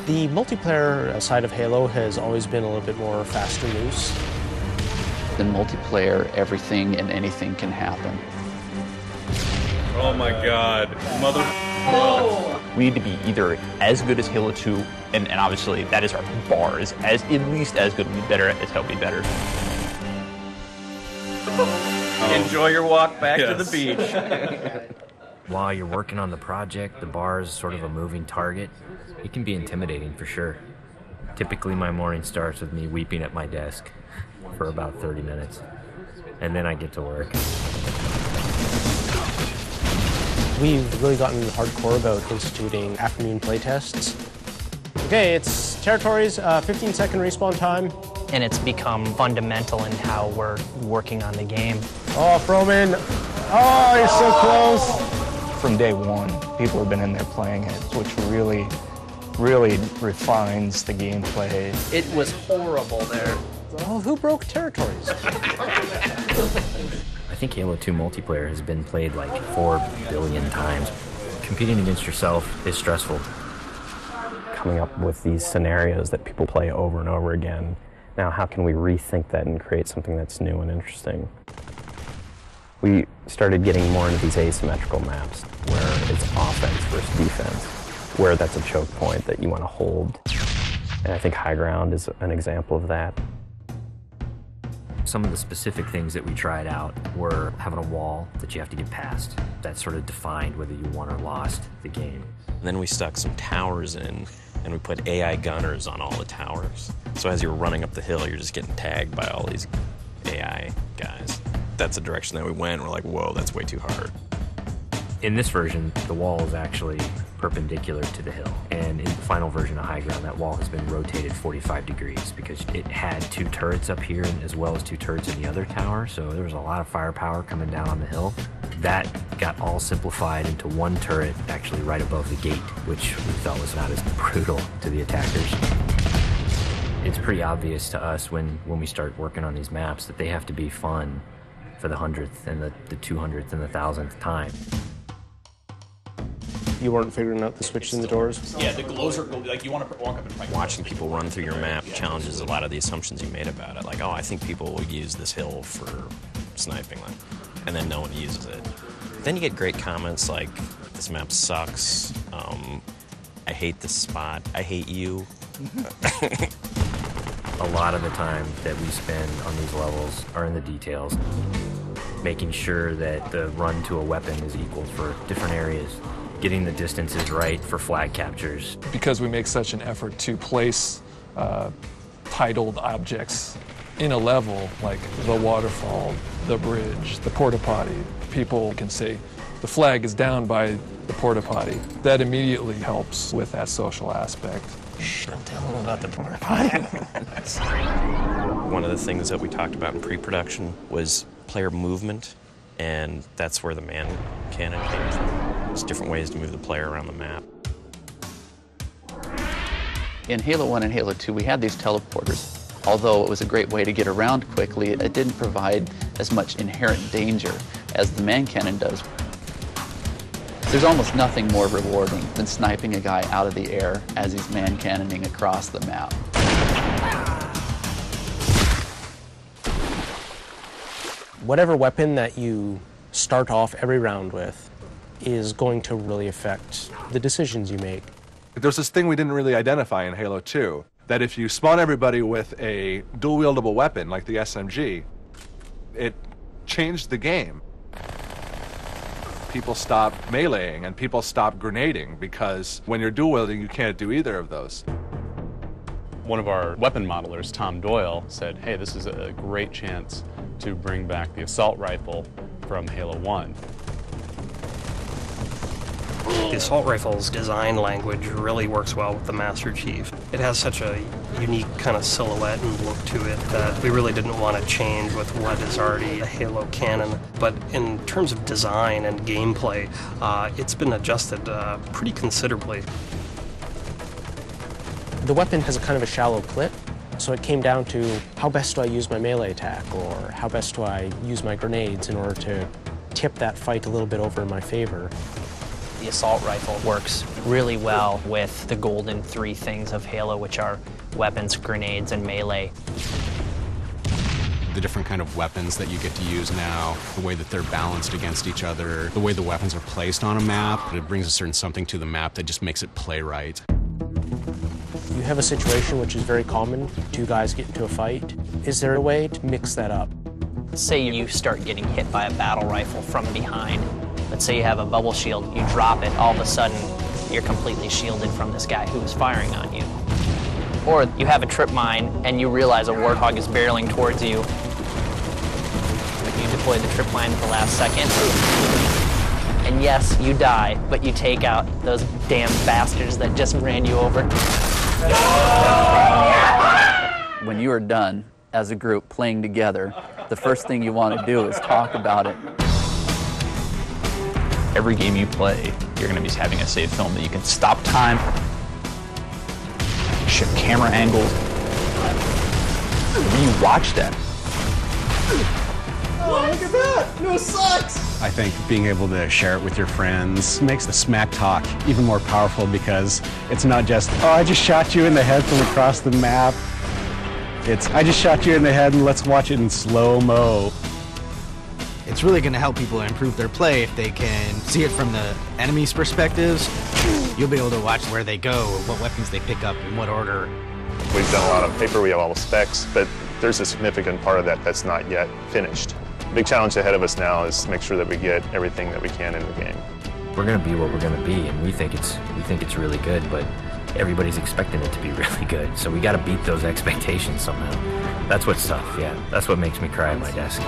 The multiplayer side of Halo has always been a little bit more fast and loose. In multiplayer, everything and anything can happen. Oh my god. Mother... Oh. We need to be either as good as Halo 2, and obviously that is our bar, is as at least as good, be better as Hell Be Better. Enjoy your walk back to the beach. While you're working on the project, the bar is sort of a moving target. It can be intimidating for sure. Typically my morning starts with me weeping at my desk for about 30 minutes, and then I get to work. We've really gotten hardcore about instituting afternoon playtests. Okay, it's territories, 15-second respawn time. And it's become fundamental in how we're working on the game. Oh, Froman. Oh, you're so close. From day one, people have been in there playing it, which really refines the gameplay. It was horrible there. Oh, who broke territories? I think Halo 2 multiplayer has been played like 4 billion times. Competing against yourself is stressful. Coming up with these scenarios that people play over and over again. Now, how can we rethink that and create something that's new and interesting? We started getting more into these asymmetrical maps where it's offense versus defense, where that's a choke point that you want to hold. And I think High Ground is an example of that. Some of the specific things that we tried out were having a wall that you have to get past. That sort of defined whether you won or lost the game. And then we stuck some towers in, and we put AI gunners on all the towers. So as you're running up the hill, you're just getting tagged by all these AI guys. That's the direction that we went. We're like, whoa, that's way too hard. In this version, the wall is actually perpendicular to the hill. And in the final version of High Ground, that wall has been rotated 45 degrees because it had 2 turrets up here as well as 2 turrets in the other tower. So there was a lot of firepower coming down on the hill. That got all simplified into 1 turret actually right above the gate, which we felt was not as brutal to the attackers. It's pretty obvious to us when we start working on these maps that they have to be fun for the 100th and the 200th and the 1000th time. You weren't figuring out the switches in the doors? Yeah, the glows are like you want to walk up and fight. Watching people run through your map challenges a lot of the assumptions you made about it. Like, oh, I think people will use this hill for sniping, and then no one uses it. Then you get great comments like, this map sucks, I hate this spot, I hate you. A lot of the time that we spend on these levels are in the details, making sure that the run to a weapon is equal for different areas, getting the distances right for flag captures. Because we make such an effort to place titled objects in a level, like the waterfall, the bridge, the porta potty, people can say, the flag is down by the porta potty. That immediately helps with that social aspect. Don't tell them about the porta potty. One of the things that we talked about in pre-production was player movement, and that's where the man cannon came from. There's different ways to move the player around the map. In Halo 1 and Halo 2, we had these teleporters. Although it was a great way to get around quickly, it didn't provide as much inherent danger as the man cannon does. There's almost nothing more rewarding than sniping a guy out of the air as he's man cannoning across the map. Whatever weapon that you start off every round with is going to really affect the decisions you make. There's this thing we didn't really identify in Halo 2, that if you spawn everybody with a dual-wieldable weapon like the SMG, it changed the game. People stop meleeing and people stop grenading because when you're dual-wielding, you can't do either of those. One of our weapon modelers, Tom Doyle, said, hey, this is a great chance to bring back the assault rifle from Halo 1. The assault rifle's design language really works well with the Master Chief. It has such a unique kind of silhouette and look to it that we really didn't want to change with what is already a Halo canon. But in terms of design and gameplay, it's been adjusted pretty considerably. The weapon has a kind of a shallow clip, so it came down to how best do I use my melee attack, or how best do I use my grenades in order to tip that fight a little bit over in my favor. The assault rifle works really well with the golden three things of Halo, which are weapons, grenades, and melee. The different kind of weapons that you get to use now, the way that they're balanced against each other, the way the weapons are placed on a map, it brings a certain something to the map that just makes it play right. You have a situation which is very common, two guys get into a fight. Is there a way to mix that up? Say you start getting hit by a battle rifle from behind. Let's say you have a bubble shield, you drop it, all of a sudden you're completely shielded from this guy who is firing on you. Or you have a trip mine and you realize a warthog is barreling towards you. You deploy the trip mine at the last second. And yes, you die, but you take out those damn bastards that just ran you over. When you are done as a group playing together, the first thing you want to do is talk about it. Every game you play, you're going to be having a save film that you can stop time, shift camera angles. When you watch that, oh, look at that! No sucks! I think being able to share it with your friends makes the smack talk even more powerful because it's not just, oh, I just shot you in the head from across the map. It's, I just shot you in the head and let's watch it in slow-mo. It's really going to help people improve their play if they can see it from the enemy's perspectives. You'll be able to watch where they go, what weapons they pick up, in what order. We've done a lot of paper, we have all the specs, but there's a significant part of that that's not yet finished. The big challenge ahead of us now is to make sure that we get everything that we can in the game. We're going to be what we're going to be, and we think it's really good, but everybody's expecting it to be really good, so we got to beat those expectations somehow. That's what's tough, yeah. That's what makes me cry at my desk.